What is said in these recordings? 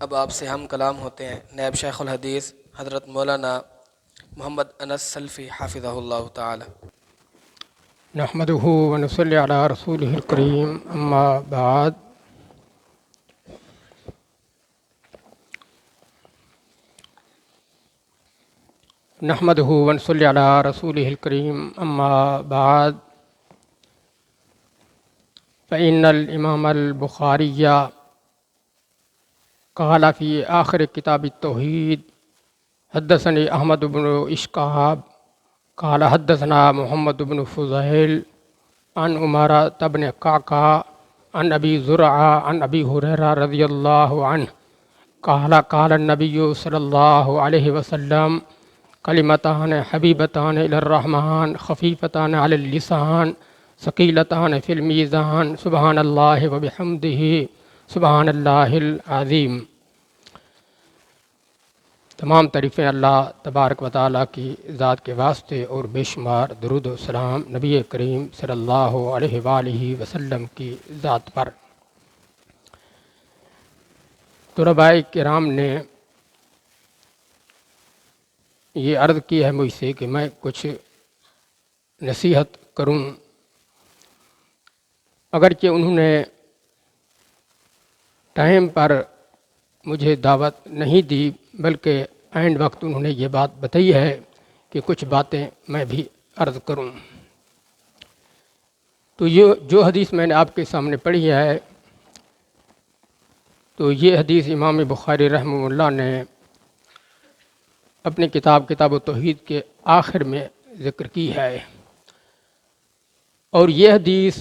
اب آپ سے ہم کلام ہوتے ہیں نائب شیخ الحدیث حضرت مولانا محمد انس سلفی حافظہ اللہ تعالی۔ نحمده ونصلي على رسوله الكريم اما بعد نحمده ونصلي على رسوله الكريم اما بعد فإن الإمام البخاري قال في آخر كتاب التوحيد حدثني أحمد بن إشكاب قال حدثنا محمد بن فضيل عن عمارة بن قعقاع عن أبي زرعة عن أبي هريرة رضي الله عنه قال النبي صلى الله عليه وسلم كلمتان حبيبتان إلى الرحمن خفيفتان على اللسان ثقيلتان في الميزان سبحان الله وبحمده سبحان اللہ العظیم۔ تمام تعریفیں اللہ تبارک و تعالیٰ کی ذات کے واسطے اور بے شمار درود و سلام نبی کریم صلی اللہ علیہ وآلہ وسلم کی ذات پر۔ طلباء کرام نے یہ عرض کی ہے مجھ سے کہ میں کچھ نصیحت کروں، اگرچہ انہوں نے ٹائم پر مجھے دعوت نہیں دی، بلکہ عین وقت انہوں نے یہ بات بتائی ہے کہ کچھ باتیں میں بھی عرض کروں۔ تو یہ جو حدیث میں نے آپ کے سامنے پڑھی ہے، تو یہ حدیث امام بخاری رحمہ اللہ نے اپنی کتاب التوحید کے آخر میں ذکر کی ہے، اور یہ حدیث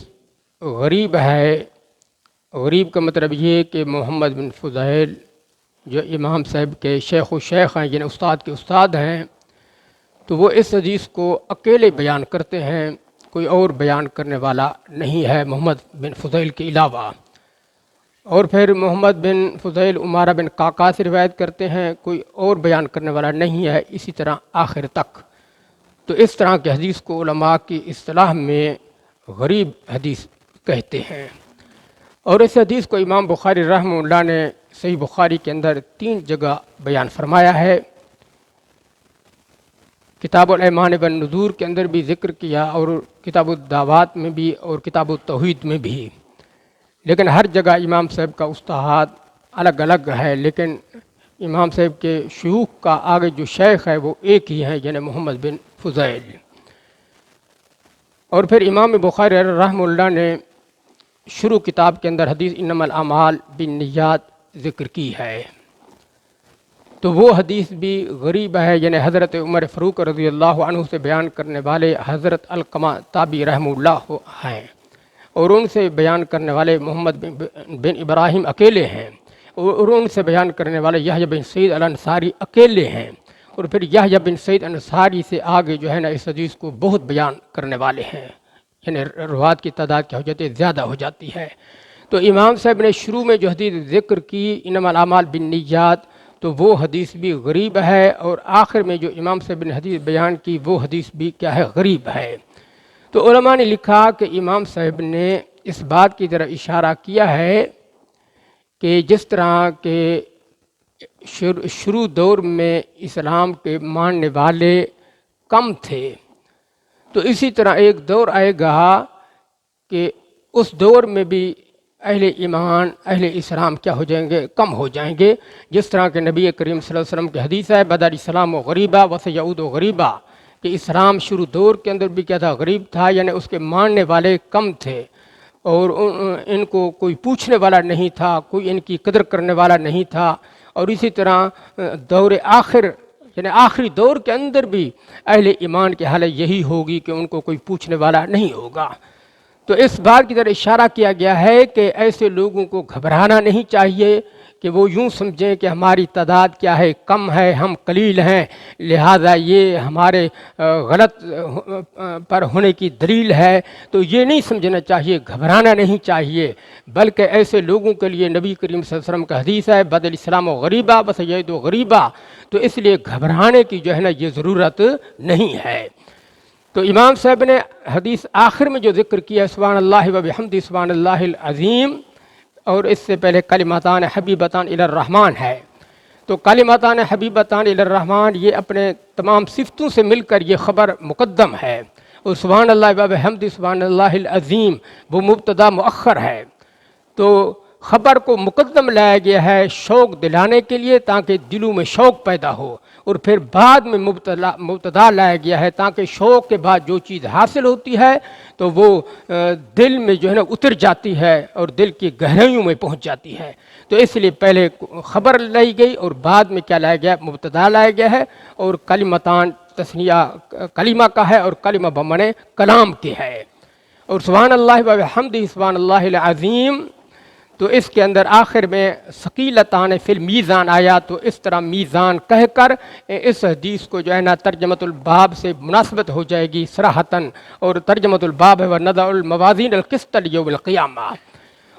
غریب ہے۔ غریب کا مطلب یہ کہ محمد بن فضیل جو امام صاحب کے شیخ و شیخ ہیں، یعنی استاد کے استاد ہیں، تو وہ اس حدیث کو اکیلے بیان کرتے ہیں، کوئی اور بیان کرنے والا نہیں ہے محمد بن فضیل کے علاوہ۔ اور پھر محمد بن فضیل عمارہ بن قعقاع سے روایت کرتے ہیں، کوئی اور بیان کرنے والا نہیں ہے، اسی طرح آخر تک۔ تو اس طرح کے حدیث کو علماء کی اصطلاح میں غریب حدیث کہتے ہیں۔ اور اس حدیث کو امام بخاری رحمہ اللہ نے صحیح بخاری کے اندر 3 جگہ بیان فرمایا ہے۔ کتاب الایمان والنذور کے اندر بھی ذکر کیا، اور کتاب الدعوات میں بھی، اور کتاب التوحید میں بھی، لیکن ہر جگہ امام صاحب کا استاد الگ الگ ہے، لیکن امام صاحب کے شیوخ کا آگے جو شیخ ہے وہ ایک ہی ہے، یعنی محمد بن فضیل۔ اور پھر امام بخاری رحمہ اللہ نے شروع کتاب کے اندر حدیث انما الاعمال بالنیات ذکر کی ہے، تو وہ حدیث بھی غریب ہے، یعنی حضرت عمر فاروق رضی اللہ عنہ سے بیان کرنے والے حضرت علقمہ تابعی رحمہ اللہ ہیں، اور ان سے بیان کرنے والے محمد بن ابراہیم اکیلے ہیں، اور ان سے بیان کرنے والے یحییٰ بن سعید الانصاری اکیلے ہیں، اور پھر یحییٰ بن سعید الانصاری سے آگے جو ہے نا اس حدیث کو بہت بیان کرنے والے ہیں، یعنی روات کی تعداد کیا ہو جاتی ہے، زیادہ ہو جاتی ہے۔ تو امام صاحب نے شروع میں جو حدیث ذکر کی انما الاعمال بالنیات، تو وہ حدیث بھی غریب ہے، اور آخر میں جو امام صاحب نے حدیث بیان کی وہ حدیث بھی کیا ہے، غریب ہے۔ تو علماء نے لکھا کہ امام صاحب نے اس بات کی طرح اشارہ کیا ہے کہ جس طرح کہ شروع دور میں اسلام کے ماننے والے کم تھے، تو اسی طرح ایک دور آئے گا کہ اس دور میں بھی اہل ایمان اہل اسلام کیا ہو جائیں گے، کم ہو جائیں گے، جس طرح کہ نبی کریم صلی اللہ علیہ وسلم کی حدیث ہے بدا الاسلام غریبا وسیعود غریبا، کہ اسلام شروع دور کے اندر بھی کیا تھا، غریب تھا، یعنی اس کے ماننے والے کم تھے، اور ان کو کوئی پوچھنے والا نہیں تھا، کوئی ان کی قدر کرنے والا نہیں تھا۔ اور اسی طرح دور آخر، یعنی آخری دور کے اندر بھی اہل ایمان کی حالت یہی ہوگی کہ ان کو کوئی پوچھنے والا نہیں ہوگا۔ تو اس بات کی طرح اشارہ کیا گیا ہے کہ ایسے لوگوں کو گھبرانا نہیں چاہیے کہ وہ یوں سمجھیں کہ ہماری تعداد کیا ہے، کم ہے، ہم قلیل ہیں، لہذا یہ ہمارے غلط پر ہونے کی دلیل ہے۔ تو یہ نہیں سمجھنا چاہیے، گھبرانا نہیں چاہیے، بلکہ ایسے لوگوں کے لیے نبی کریم صلی اللہ علیہ وسلم کا حدیث ہے بدل اسلام و غریبہ وسید و غریبہ، تو اس لیے گھبرانے کی جو ہے نا یہ ضرورت نہیں ہے۔ تو امام صاحب نے حدیث آخر میں جو ذکر کیا سبحان اللہ و بحمدہ سبحان اللہ العظیم، اور اس سے پہلے کلمتان حبیبتان الی الرحمن ہے. تو کلمتان حبیبتان الی الرحمن یہ اپنے تمام صفتوں سے مل کر یہ خبر مقدم ہے، اور سبحان اللہ وبحمدہ سبحان اللہ العظیم وہ مبتدا مؤخر ہے. تو خبر کو مقدم لایا گیا ہے شوق دلانے کے لیے تاکہ دلوں میں شوق پیدا ہو، اور پھر بعد میں مبتدا لایا گیا ہے تاکہ شوق کے بعد جو چیز حاصل ہوتی ہے تو وہ دل میں جو ہے نا اتر جاتی ہے اور دل کی گہرائیوں میں پہنچ جاتی ہے. تو اس لیے پہلے خبر لائی گئی اور بعد میں کیا لایا گیا، مبتدا لایا گیا ہے. اور کلمتان تثنیہ کلمہ کا ہے اور کلمہ بمعنی کلام کے ہے. اور سبحان اللہ وبحمدہ سبحان اللہ العظیم، تو اس کے اندر آخر میں ثقیلتان فی المیزان آیا. تو اس طرح میزان کہہ کر اس حدیث کو جو ہے نا ترجمۃ الباب سے مناسبت ہو جائے گی صراحتاً. اور ترجمۃ الباب ہے وَنَضَعُ الْمَوَازِينَ الْقِسْطَ لِيَوْمِ الْقِيَامَةِ.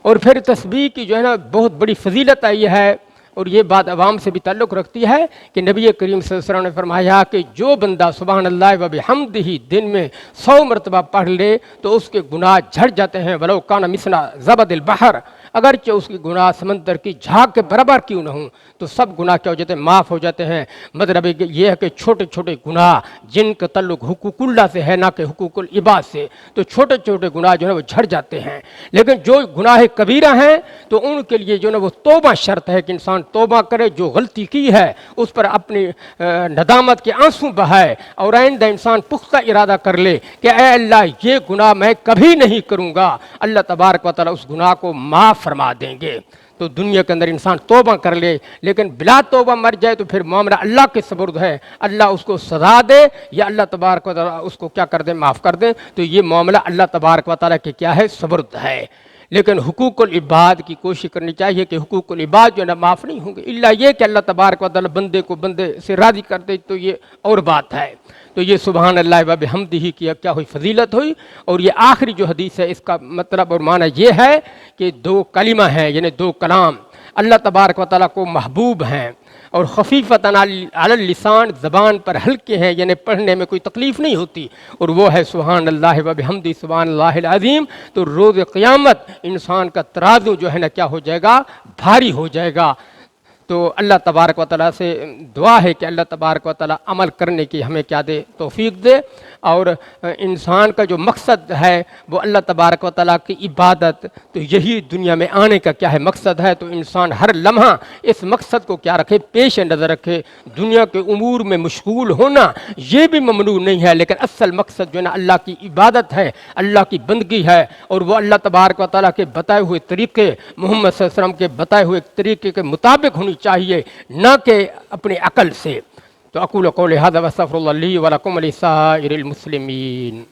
اور پھر تسبیح کی جو ہے نا بہت بڑی فضیلت آئی ہے، اور یہ بات عوام سے بھی تعلق رکھتی ہے کہ نبی کریم صلی اللہ علیہ وسلم نے فرمایا کہ جو بندہ سبحان اللہ وبحمدہ دن میں 100 مرتبہ پڑھ لے تو اس کے گناہ جھڑ جاتے ہیں، وَلَوْ كَانَ مِثْلَ زَبَدِ الْبَحْرِ، اگرچہ اس کی گناہ سمندر کی جھاگ کے برابر کیوں نہ ہوں تو سب گناہ کیا ہو جاتے ہیں، معاف ہو جاتے ہیں. مطلب یہ ہے کہ چھوٹے چھوٹے گناہ جن کا تعلق حقوق اللہ سے ہے نہ کہ حقوق العباد سے، تو چھوٹے چھوٹے گناہ جو ہے وہ جھڑ جاتے ہیں. لیکن جو گناہ کبیرہ ہیں تو ان کے لیے جو ہے وہ توبہ شرط ہے کہ انسان توبہ کرے، جو غلطی کی ہے اس پر اپنی ندامت کے آنسو بہائے، اور آئندہ انسان پختہ ارادہ کر لے کہ اے اللہ یہ گناہ میں کبھی نہیں کروں گا. اللہ تبارک و تعالیٰ اس گناہ کو معاف فرما دیں گے. تو دنیا کے اندر انسان توبہ کر لے، لیکن بلا توبہ مر جائے تو پھر معاملہ اللہ کے سپرد ہے. اللہ اس کو سزا دے یا اللہ تبارک و تعالیٰ اس کو کیا کر دے، معاف کر دے. تو یہ معاملہ اللہ تبارک و تعالیٰ کے کیا ہے، سپرد ہے. لیکن حقوق العباد کی کوشش کرنی چاہیے کہ حقوق العباد جو ہے نا معاف نہیں ہوں گے، الا یہ کہ اللہ تبارک و تعالیٰ بندے کو بندے سے راضی کر دے، تو یہ اور بات ہے. تو یہ سبحان اللہ وبحمدہ کی کیا ہوئی، فضیلت ہوئی. اور یہ آخری جو حدیث ہے اس کا مطلب اور معنی یہ ہے کہ 2 کلمہ ہیں، یعنی 2 کلام اللہ تبارک و تعالیٰ کو محبوب ہیں اور خفیفتاً علی اللسان، زبان پر ہلکے ہیں، یعنی پڑھنے میں کوئی تکلیف نہیں ہوتی. اور وہ ہے سبحان اللہ وبحمدہ سبحان اللہ العظیم. تو روز قیامت انسان کا ترازو جو ہے نا کیا ہو جائے گا، بھاری ہو جائے گا. تو اللہ تبارک و تعالیٰ سے دعا ہے کہ اللہ تبارک و تعالیٰ عمل کرنے کی ہمیں کیا دے، توفیق دے. اور انسان کا جو مقصد ہے وہ اللہ تبارک و تعالیٰ کی عبادت، تو یہی دنیا میں آنے کا کیا ہے، مقصد ہے. تو انسان ہر لمحہ اس مقصد کو کیا رکھے، پیش نظر رکھے. دنیا کے امور میں مشغول ہونا یہ بھی ممنوع نہیں ہے، لیکن اصل مقصد جو ہے نا اللہ کی عبادت ہے، اللہ کی بندگی ہے. اور وہ اللہ تبارک و تعالیٰ کے بتائے ہوئے طریقے، محمد صلی اللہ علیہ وسلم کے بتائے ہوئے طریقے کے مطابق ہونی چاہیے، نہ کہ اپنی عقل سے. تو اقول قولی ھذا واستغفر اللہ لی ولکم ولسائر المسلمین.